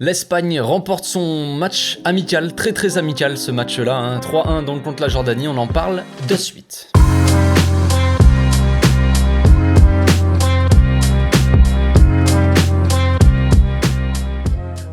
L'Espagne remporte son match amical, très amical ce match-là, hein, 3-1 donc contre la Jordanie, on en parle de suite.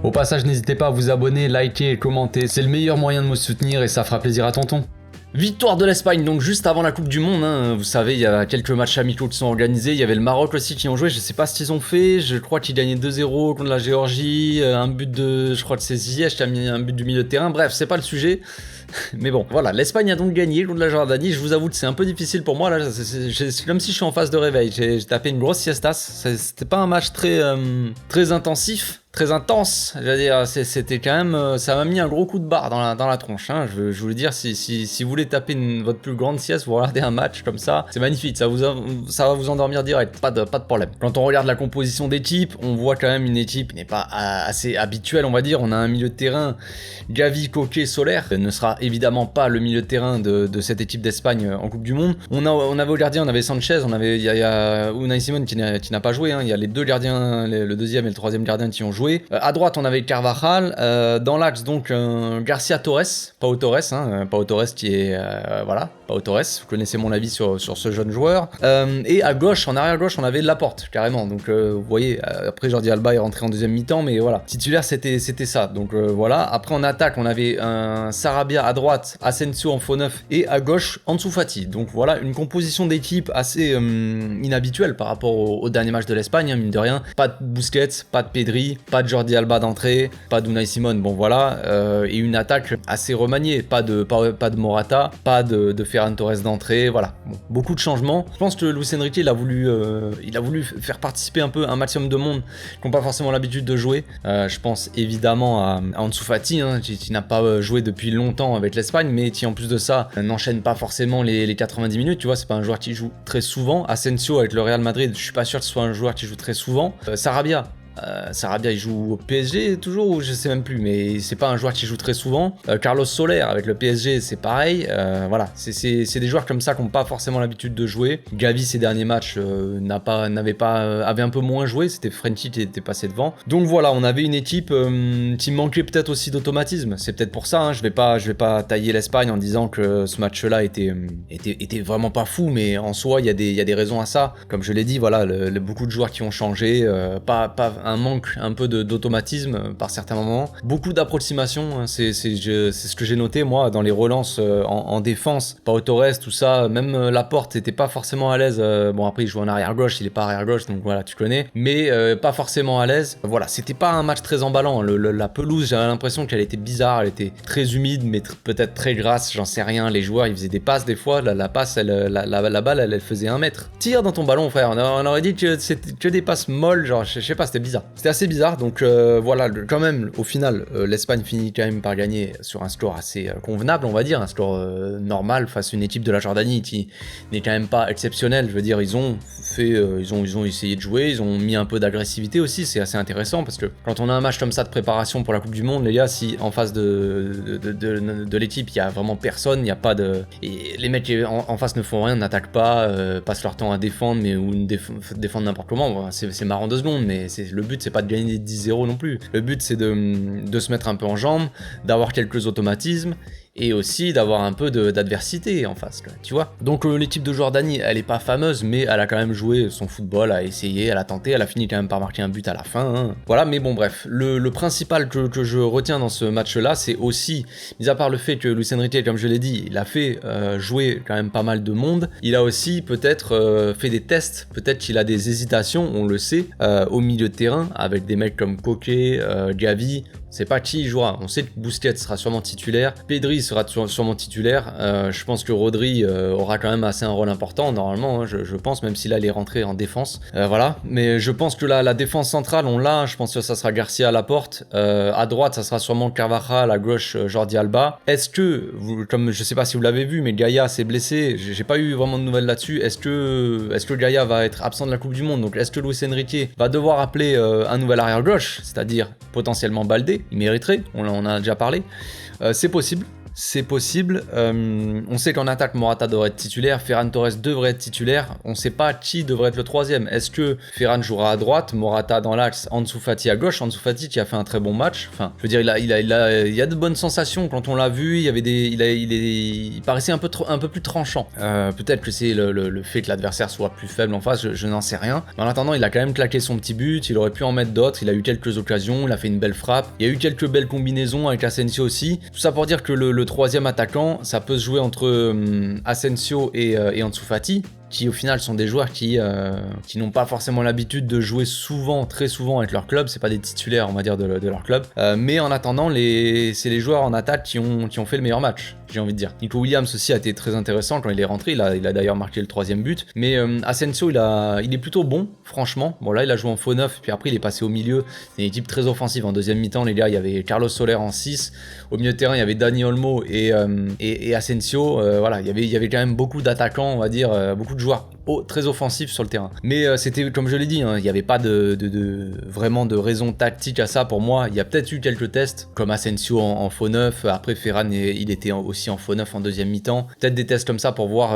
Au passage, n'hésitez pas à vous abonner, liker et commenter, c'est le meilleur moyen de me soutenir et ça fera plaisir à tonton. Victoire de l'Espagne, donc juste avant la Coupe du Monde, hein. Vous savez, il y a quelques matchs amicaux qui sont organisés, il y avait le Maroc aussi qui ont joué, je sais pas ce qu'ils ont fait, je crois qu'ils gagnaient 2-0 contre la Géorgie, un but de, je crois que c'est Ziyech qui a mis un but du milieu de terrain, bref, c'est pas le sujet. Mais bon, voilà, l'Espagne a donc gagné contre la Jordanie, je vous avoue que c'est un peu difficile pour moi, là, c'est comme si je suis en phase de réveil, j'ai tapé une grosse siestas, c'était pas un match très intensif, très intense, j'allais dire, c'était quand même, ça m'a mis un gros coup de barre dans la tronche, hein. Je voulais dire, si vous voulez taper votre plus grande sieste, vous regardez un match comme ça, c'est magnifique, ça va vous endormir direct, pas de problème. Quand on regarde la composition d'équipe, on voit quand même une équipe qui n'est pas assez habituelle, on va dire, on a un milieu de terrain, Gavi, Koke, Soler, ne sera évidemment pas le milieu de terrain de cette équipe d'Espagne en Coupe du Monde. On avait au gardien, on avait Sanchez, il y a Unai Simon qui n'a pas joué, hein. Il y a les deux gardiens, le deuxième et le troisième gardien qui ont joué. À droite, on avait Carvajal, dans l'axe donc Garcia Torres, Pau Torres, hein, Pau Torres qui est voilà, Pau Torres, vous connaissez mon avis sur ce jeune joueur. Et à gauche, en arrière gauche, on avait Laporte carrément. Donc vous voyez, après Jordi Alba est rentré en deuxième mi-temps, mais voilà, titulaire c'était ça. Donc voilà. Après en attaque, on avait un Sarabia à droite, Asensio en faux neuf et à gauche Ansu Fati. Donc voilà, une composition d'équipe assez inhabituelle par rapport au dernier match de l'Espagne, hein, mine de rien. Pas de Busquets, pas de Pedri, pas de Jordi Alba d'entrée, pas d'Unai Simon, bon voilà, et une attaque assez remaniée, pas de Morata, pas de Ferran Torres d'entrée, voilà, bon, beaucoup de changements. Je pense que Luis Enrique il a voulu faire participer un maximum de monde qui n'ont pas forcément l'habitude de jouer. Je pense évidemment à Ansu Fati, hein, qui n'a pas joué depuis longtemps avec l'Espagne, mais qui en plus de ça n'enchaîne pas forcément les 90 minutes, tu vois, c'est pas un joueur qui joue très souvent. Asensio avec le Real Madrid, je suis pas sûr que ce soit un joueur qui joue très souvent. Sarabia il joue au PSG toujours ou je sais même plus, mais c'est pas un joueur qui joue très souvent. Carlos Soler avec le PSG c'est pareil, voilà, c'est des joueurs comme ça qui n'ont pas forcément l'habitude de jouer. Gavi ces derniers matchs avait un peu moins joué, c'était Frenkie qui était passé devant. Donc voilà, on avait une équipe qui manquait peut-être aussi d'automatisme, c'est peut-être pour ça, hein. Je vais pas tailler l'Espagne en disant que ce match-là était vraiment pas fou, mais en soi il y a des raisons à ça. Comme je l'ai dit, voilà, beaucoup de joueurs qui ont changé, pas un manque un peu d'automatisme par certains moments, beaucoup d'approximation, hein, c'est ce que j'ai noté moi dans les relances en défense. Pau Torres, tout ça, même Laporte n'était pas forcément à l'aise, bon après il joue en arrière gauche, il est pas arrière gauche donc voilà tu connais, mais pas forcément à l'aise, voilà, c'était pas un match très emballant. La pelouse, j'avais l'impression qu'elle était bizarre, elle était très humide mais peut-être très grasse, j'en sais rien. Les joueurs ils faisaient des passes des fois, la passe la balle elle faisait 1 mètre. Tire dans ton ballon frère, on aurait dit que c'était que des passes molles, genre je sais pas, c'était bizarre. C'était assez bizarre, donc voilà, quand même, au final, l'Espagne finit quand même par gagner sur un score assez convenable, on va dire, un score normal face à une équipe de la Jordanie qui n'est quand même pas exceptionnelle. Je veux dire, ils ont essayé de jouer, ils ont mis un peu d'agressivité aussi, c'est assez intéressant parce que quand on a un match comme ça de préparation pour la Coupe du Monde, les gars, si en face de l'équipe, il y a vraiment personne, il n'y a pas de... Et les mecs en face ne font rien, n'attaquent pas, passent leur temps à défendre, ou défendre n'importe comment, bon, c'est marrant 2 secondes, mais le but c'est pas de gagner 10-0 non plus. Le but c'est de se mettre un peu en jambes, d'avoir quelques automatismes et aussi d'avoir un peu d'adversité en face, tu vois. Donc l'équipe de Jordanie, elle est pas fameuse, mais elle a quand même joué son football, a essayé, elle a tenté, elle a fini quand même par marquer un but à la fin, hein. Voilà, mais bon bref, le principal que je retiens dans ce match-là, c'est aussi, mis à part le fait que Luis Enrique, comme je l'ai dit, il a fait jouer quand même pas mal de monde, il a aussi peut-être fait des tests, peut-être qu'il a des hésitations, on le sait, au milieu de terrain, avec des mecs comme Koke, Gavi. C'est pas qui il jouera. On sait que Busquets sera sûrement titulaire, Pedri sera sûrement titulaire. Je pense que Rodri aura quand même assez un rôle important normalement, hein, je pense, même si là il est rentré en défense. Voilà, mais je pense que la défense centrale, on l'a. Je pense que ça sera Garcia à la porte. À droite, ça sera sûrement Carvajal, à gauche Jordi Alba. Est-ce que, comme je sais pas si vous l'avez vu, mais Gaïa s'est blessé. J'ai pas eu vraiment de nouvelles là-dessus. Est-ce que Gaïa va être absent de la Coupe du Monde? Donc est-ce que Luis Enrique va devoir appeler un nouvel arrière gauche, c'est-à-dire potentiellement Baldé? Il mériterait, on en a déjà parlé. C'est possible. c'est possible. On sait qu'en attaque, Morata devrait être titulaire, Ferran Torres devrait être titulaire. On sait pas qui devrait être le troisième. Est-ce que Ferran jouera à droite, Morata dans l'axe, Ansu Fati à gauche? Ansu Fati qui a fait un très bon match. Enfin, je veux dire, il y a de bonnes sensations quand on l'a vu. Il paraissait un peu plus tranchant. Peut-être que c'est le fait que l'adversaire soit plus faible en face, je n'en sais rien. Mais en attendant, il a quand même claqué son petit but. Il aurait pu en mettre d'autres. Il a eu quelques occasions. Il a fait une belle frappe. Il y a eu quelques belles combinaisons avec Asensio aussi. Tout ça pour dire que le troisième attaquant, ça peut se jouer entre Asensio et Ansu Fati, qui au final sont des joueurs qui n'ont pas forcément l'habitude de jouer souvent, très souvent avec leur club, c'est pas des titulaires on va dire de leur club, mais en attendant c'est les joueurs en attaque qui ont fait le meilleur match, j'ai envie de dire. Nico Williams aussi a été très intéressant quand il est rentré, il a d'ailleurs marqué le troisième but, mais Asensio il est plutôt bon, franchement. Bon là il a joué en faux neuf, puis après il est passé au milieu, c'est une équipe très offensive. En deuxième mi-temps les gars, il y avait Carlos Soler en 6, au milieu de terrain il y avait Dani Olmo et Asensio, voilà, il y avait quand même beaucoup d'attaquants, on va dire, beaucoup de joueurs très offensifs sur le terrain. Mais c'était, comme je l'ai dit, hein, il n'y avait pas vraiment de raison tactique à ça pour moi. Il y a peut-être eu quelques tests, comme Asensio en faux neuf, après Ferran il était aussi en faux neuf en deuxième mi-temps. Peut-être des tests comme ça pour voir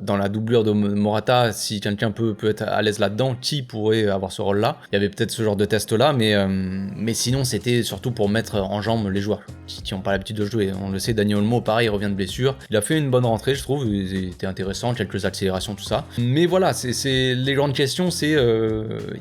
dans la doublure de Morata, si quelqu'un peut être à l'aise là-dedans, qui pourrait avoir ce rôle-là. Il y avait peut-être ce genre de test-là, mais sinon c'était surtout pour mettre en jambe les joueurs qui n'ont pas l'habitude de jouer. On le sait, Dani Olmo, pareil, il revient de blessure. Il a fait une bonne rentrée, je trouve, il était intéressant, quelques accélérations, tout ça. Mais voilà, c'est les grandes questions, c'est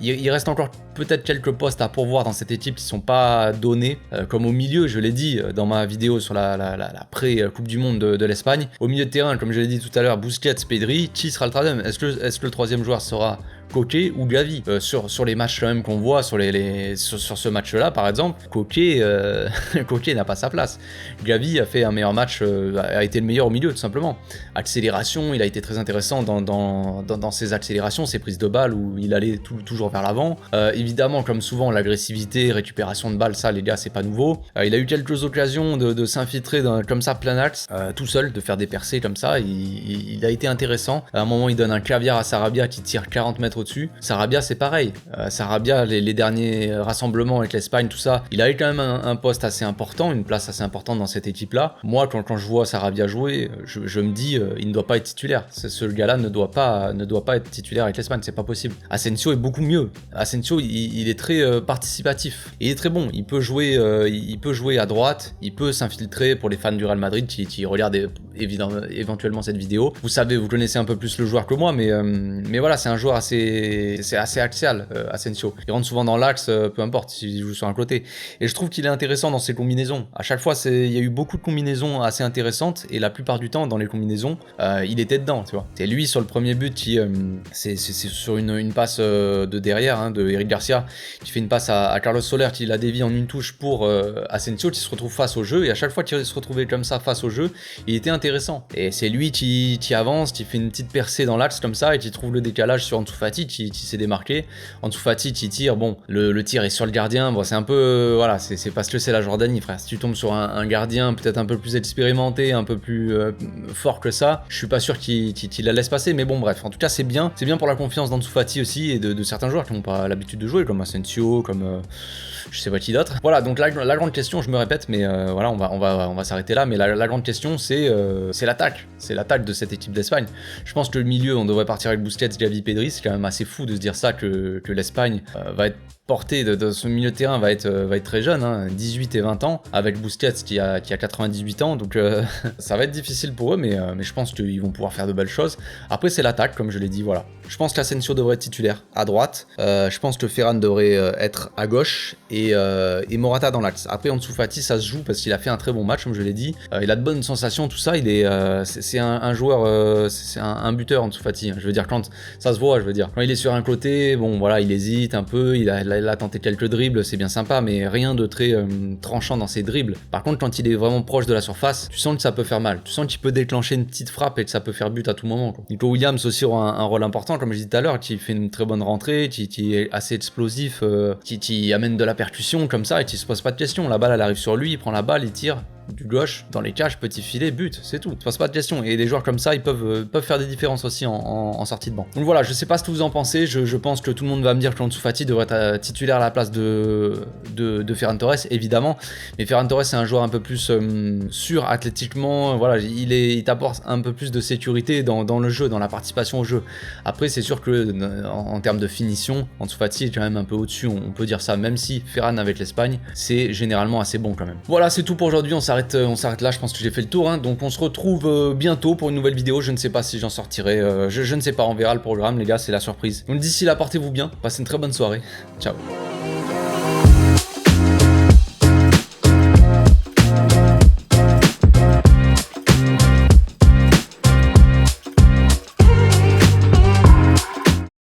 il reste encore peut-être quelques postes à pourvoir dans cette équipe qui sont pas donnés, comme au milieu, je l'ai dit dans ma vidéo sur la pré-Coupe du Monde de l'Espagne. Au milieu de terrain, comme je l'ai dit tout à l'heure, Busquets, Pedri, qui sera le troisième? Est-ce que le troisième joueur sera Koke ou Gavi? Sur les matchs quand même qu'on voit, sur ce match-là par exemple, Koke n'a pas sa place. Gavi a fait un meilleur match, a été le meilleur au milieu tout simplement. Accélération, il a été très intéressant dans ses accélérations, ses prises de balles où il allait toujours vers l'avant. Évidemment, comme souvent, l'agressivité, récupération de balles, ça les gars, c'est pas nouveau. Il a eu quelques occasions de s'infiltrer comme ça plein axe, tout seul, de faire des percées comme ça. Il a été intéressant. À un moment, il donne un caviar à Sarabia qui tire 40 mètres au-dessus. Sarabia, c'est pareil. Sarabia, les derniers rassemblements avec l'Espagne, tout ça, il a eu quand même un poste assez important, une place assez importante dans cette équipe-là. Moi, quand je vois Sarabia jouer, je me dis, il ne doit pas être titulaire. Ce gars-là ne doit pas être titulaire avec l'Espagne, c'est pas possible. Asensio est beaucoup mieux. Asensio, il est très participatif. Il est très bon. Il peut jouer à droite, il peut s'infiltrer pour les fans du Real Madrid qui regardent éventuellement cette vidéo. Vous connaissez un peu plus le joueur que moi, mais voilà, c'est un joueur assez axial, Asensio. Il rentre souvent dans l'axe, peu importe s'il joue sur un côté. Et je trouve qu'il est intéressant dans ses combinaisons. À chaque fois, il y a eu beaucoup de combinaisons assez intéressantes, et la plupart du temps, dans les combinaisons, il était dedans, tu vois. C'est lui sur le premier but qui, c'est sur une passe de derrière, hein, de Eric Garcia, qui fait une passe à Carlos Soler, qui la dévie en une touche pour Asensio, qui se retrouve face au jeu, et à chaque fois qu'il se retrouvait comme ça face au jeu, il était intéressant. Et c'est lui qui avance, qui fait une petite percée dans l'axe comme ça, et qui trouve le décalage sur Ansu Fati, qui s'est démarqué. Ansu Fati qui tire, bon, le tir est sur le gardien, bon, c'est un peu, voilà, c'est parce que c'est la Jordanie, frère. Si tu tombes sur un gardien peut-être un peu plus expérimenté, un peu plus fort que ça, je suis pas sûr qu'il la laisse passer, mais bon, bref, en tout cas, c'est bien pour la confiance d'Ansu Fati aussi, et de certains joueurs qui n'ont pas l'habitude de jouer, comme Asensio, comme je sais pas qui d'autre. Voilà, donc la grande question, je me répète, mais voilà, on va s'arrêter là, mais la grande question, c'est l'attaque de cette équipe d'Espagne. Je pense que le milieu, on devrait partir avec Busquets, Gavi, Pedri. C'est quand même assez fou de se dire ça, que l'Espagne va être portée de ce milieu de terrain, va être très jeune, hein, 18 et 20 ans, avec Busquets qui a 98 ans, donc ça va être difficile pour eux, mais je pense qu'ils vont pouvoir faire de belles choses. Après, c'est l'attaque, comme je l'ai dit, voilà. Je pense qu'Asensio devrait être titulaire à droite, je pense que Ferran devrait être à gauche, et Morata dans l'axe. Après, Ansu Fati, ça se joue parce qu'il a fait un très bon match, comme je l'ai dit. Il a de bonnes sensations, tout ça. C'est un joueur, c'est un buteur, Ansu Fati. Je veux dire, quand ça se voit, quand il est sur un côté, bon, voilà, il hésite un peu, il a tenté quelques dribbles, c'est bien sympa, mais rien de très tranchant dans ses dribbles. Par contre, quand il est vraiment proche de la surface, tu sens que ça peut faire mal. Tu sens qu'il peut déclencher une petite frappe et que ça peut faire but à tout moment, quoi. Nico Williams aussi aura un rôle important, comme je disais tout à l'heure, qui fait une très bonne rentrée, qui est assez explosif, qui amène de la percussion comme ça, et qui se pose pas de questions. La balle, elle arrive sur lui, il prend la balle, il tire. du gauche, dans les cages, petit filet, but, c'est tout. Ça se passe pas de question. Et des joueurs comme ça, ils peuvent faire des différences aussi en sortie de banc. Donc voilà, je sais pas ce que vous en pensez. Je pense que tout le monde va me dire que Ansu Fati devrait être titulaire à la place de Ferran Torres, évidemment. Mais Ferran Torres, c'est un joueur un peu plus sûr athlétiquement. Voilà, il t'apporte un peu plus de sécurité dans le jeu, dans la participation au jeu. Après, c'est sûr que en termes de finition, Ansu Fati est quand même un peu au-dessus, on peut dire ça, même si Ferran avec l'Espagne, c'est généralement assez bon quand même. Voilà, c'est tout pour aujourd'hui, on s'arrête là, je pense que j'ai fait le tour, hein. Donc on se retrouve bientôt pour une nouvelle vidéo, je ne sais pas si j'en sortirai, je ne sais pas, on verra le programme les gars, c'est la surprise. Donc d'ici là, portez-vous bien, passez une très bonne soirée, ciao.